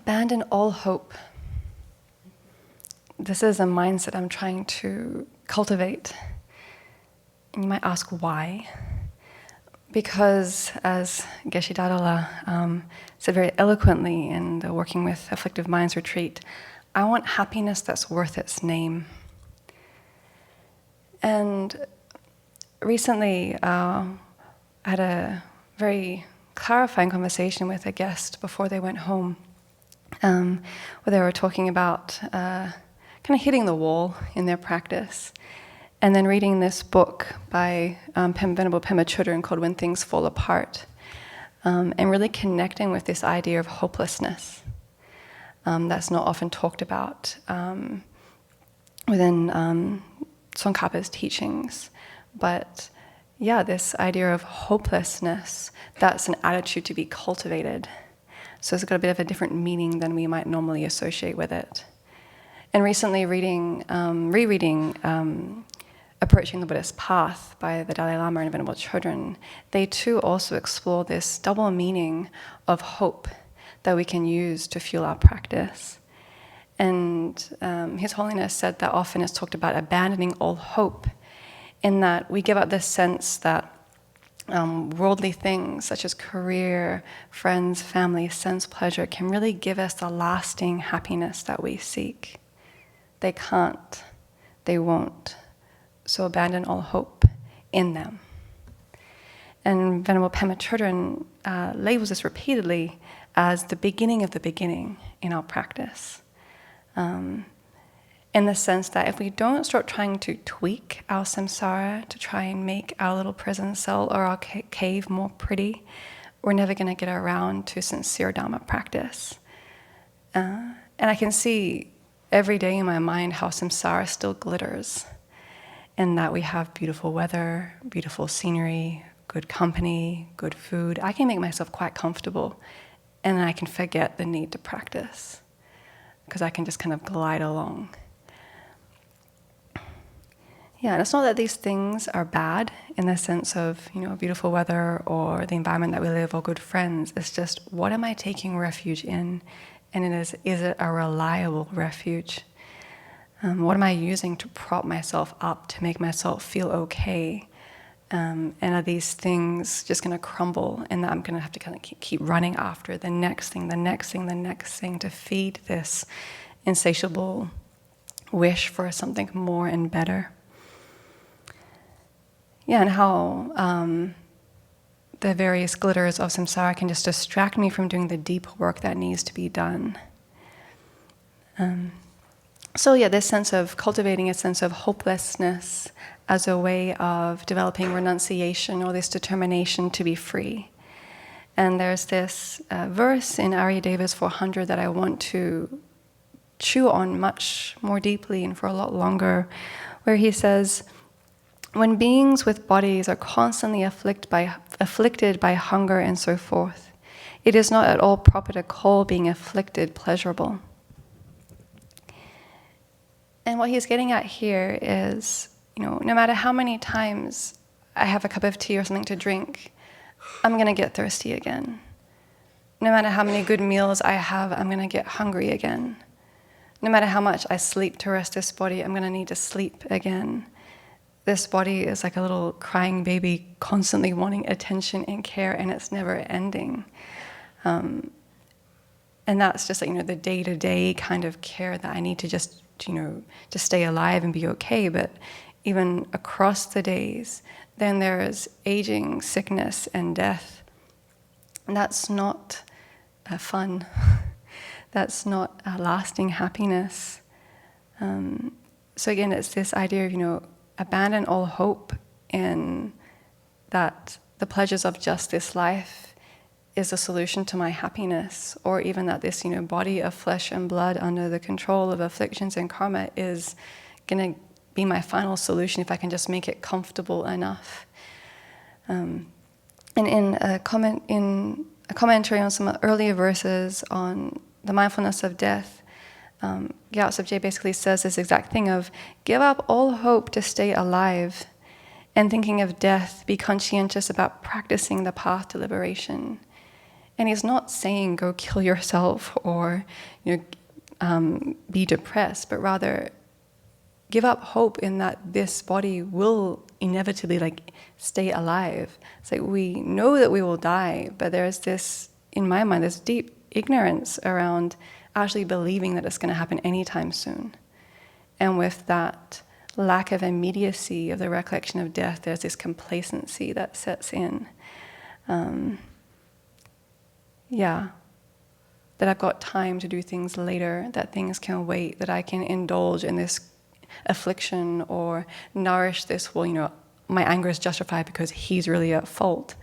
Abandon all hope. This is a mindset I'm trying to cultivate. And you might ask why. Because, as Geshe Dadala said very eloquently in the Working with Afflictive Minds retreat, I want happiness that's worth its name. And recently, I had a very clarifying conversation with a guest before they went home, where they were talking about kind of hitting the wall in their practice, and then reading this book by Venerable Pema Chodron called When Things Fall Apart, and really connecting with this idea of hopelessness that's not often talked about within Tsongkhapa's teachings. But yeah, this idea of hopelessness, that's an attitude to be cultivated. So it's got a bit of a different meaning than we might normally associate with it. And recently rereading Approaching the Buddhist Path by the Dalai Lama and Venerable Chodron, they too also explore this double meaning of hope that we can use to fuel our practice. And His Holiness said that often it's talked about abandoning all hope, in that we give up this sense that worldly things such as career, friends, family, sense pleasure can really give us the lasting happiness that we seek. They can't, they won't. So abandon all hope in them. And Venerable Pema Chodron labels this repeatedly as the beginning of the beginning in our practice. In the sense that if we don't start trying to tweak our samsara to try and make our little prison cell or our cave more pretty, we're never going to get around to sincere Dhamma practice. And I can see every day in my mind how samsara still glitters, and that we have beautiful weather, beautiful scenery, good company, good food. I can make myself quite comfortable, and I can forget the need to practice, because I can just kind of glide along. Yeah, and it's not that these things are bad in the sense of, beautiful weather or the environment that we live or good friends. It's just, what am I taking refuge in? And is it a reliable refuge? What am I using to prop myself up, to make myself feel okay? And are these things just going to crumble, and that I'm going to have to kind of keep running after the next thing, the next thing, the next thing, to feed this insatiable wish for something more and better? Yeah, and how the various glitters of samsara can just distract me from doing the deep work that needs to be done. So yeah, this sense of cultivating a sense of hopelessness as a way of developing renunciation, or this determination to be free. And there's this verse in Aryadeva's 400 that I want to chew on much more deeply and for a lot longer, where he says, when beings with bodies are constantly afflicted by hunger and so forth, it is not at all proper to call being afflicted pleasurable. And what he's getting at here is, no matter how many times I have a cup of tea or something to drink, I'm going to get thirsty again. No matter how many good meals I have, I'm going to get hungry again. No matter how much I sleep to rest this body, I'm going to need to sleep again. This body is like a little crying baby, constantly wanting attention and care, and it's never ending. And that's just like, the day-to-day kind of care that I need to just, to stay alive and be okay. But even across the days, then there is aging, sickness, and death. And that's not fun. That's not lasting happiness. So again, it's this idea of, abandon all hope in that the pleasures of just this life is a solution to my happiness, or even that this, body of flesh and blood under the control of afflictions and karma is going to be my final solution if I can just make it comfortable enough. And in a commentary on some earlier verses on the mindfulness of death, Gyatso Jay basically says this exact thing of, give up all hope to stay alive, and thinking of death, be conscientious about practicing the path to liberation. And he's not saying go kill yourself or be depressed, but rather give up hope in that this body will inevitably stay alive. It's like we know that we will die, but there's this, in my mind, this deep ignorance around actually believing that it's going to happen anytime soon. And with that lack of immediacy of the recollection of death, there's this complacency that sets in. That I've got time to do things later, that things can wait, that I can indulge in this affliction or nourish this, my anger is justified because he's really at fault.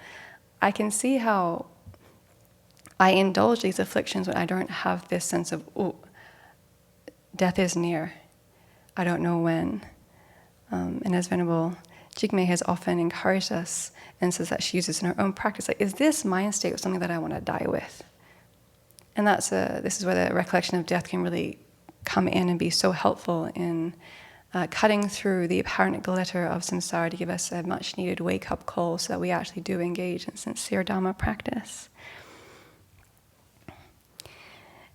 I can see how I indulge these afflictions when I don't have this sense of, death is near. I don't know when. And as Venerable Jigme has often encouraged us and says that she uses in her own practice, is this mind state something that I want to die with? And this is where the recollection of death can really come in and be so helpful in cutting through the apparent glitter of samsara to give us a much needed wake-up call so that we actually do engage in sincere Dharma practice.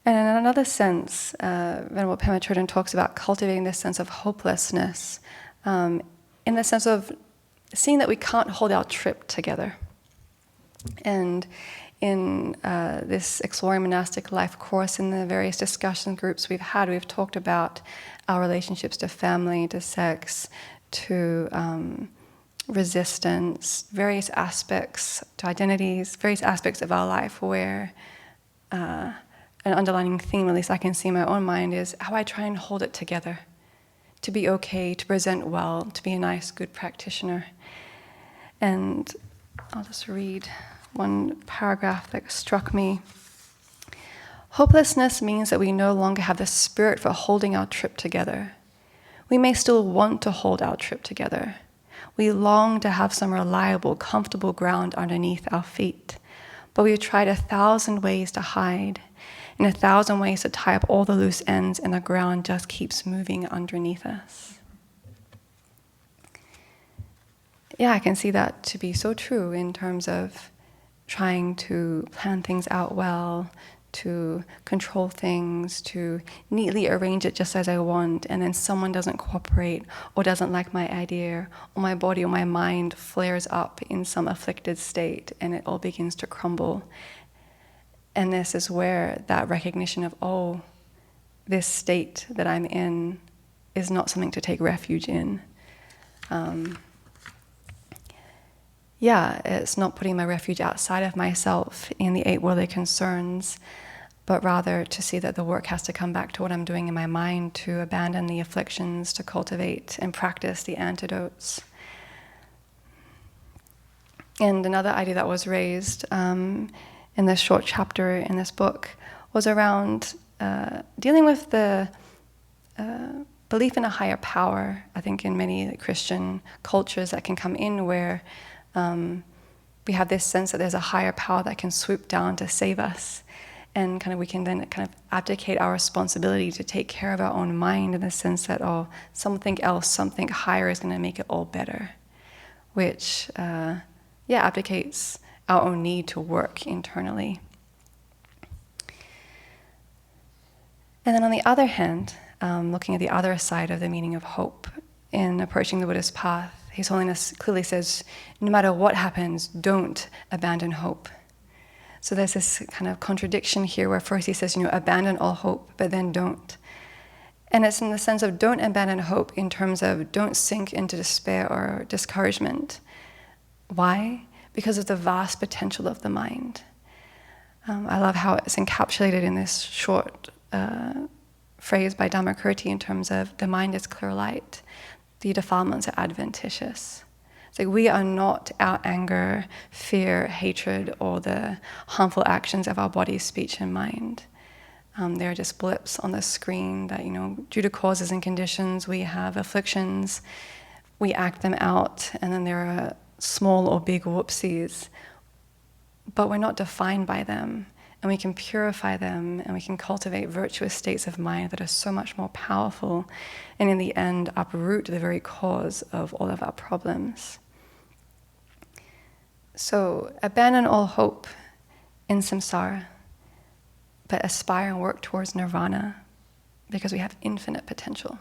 And in another sense, Venerable Pema Chodron talks about cultivating this sense of hopelessness in the sense of seeing that we can't hold our trip together. And in this Exploring Monastic Life course, in the various discussion groups we've had, we've talked about our relationships to family, to sex, to resistance, various aspects, to identities, various aspects of our life where an underlying theme, at least I can see in my own mind, is how I try and hold it together, to be okay, to present well, to be a nice, good practitioner. And I'll just read one paragraph that struck me. Hopelessness means that we no longer have the spirit for holding our trip together. We may still want to hold our trip together. We long to have some reliable, comfortable ground underneath our feet, but we've tried 1,000 ways to hide, and 1,000 ways to tie up all the loose ends, and the ground just keeps moving underneath us. Yeah, I can see that to be so true in terms of trying to plan things out well, to control things, to neatly arrange it just as I want, and then someone doesn't cooperate or doesn't like my idea, or my body or my mind flares up in some afflicted state and it all begins to crumble. And this is where that recognition of, this state that I'm in is not something to take refuge in. It's not putting my refuge outside of myself in the 8 worldly concerns, but rather to see that the work has to come back to what I'm doing in my mind, to abandon the afflictions, to cultivate and practice the antidotes. And another idea that was raised in this short chapter in this book was around dealing with the belief in a higher power. I think in many Christian cultures that can come in where we have this sense that there's a higher power that can swoop down to save us, and we can then abdicate our responsibility to take care of our own mind in the sense that something else, something higher is going to make it all better, which abdicates our own need to work internally. And then on the other hand, looking at the other side of the meaning of hope in approaching the Buddhist path, His Holiness clearly says, no matter what happens, don't abandon hope. So there's this kind of contradiction here where first he says, abandon all hope, but then don't. And it's in the sense of don't abandon hope in terms of don't sink into despair or discouragement. Why? Because of the vast potential of the mind. I love how it's encapsulated in this short phrase by Dhammakirti in terms of the mind is clear light, the defilements are adventitious. It's like we are not our anger, fear, hatred, or the harmful actions of our body, speech, and mind. They're just blips on the screen that, due to causes and conditions, we have afflictions, we act them out, and then there are small or big whoopsies. But we're not defined by them, and we can purify them, and we can cultivate virtuous states of mind that are so much more powerful, and in the end uproot the very cause of all of our problems. So abandon all hope in samsara, but aspire and work towards nirvana because we have infinite potential.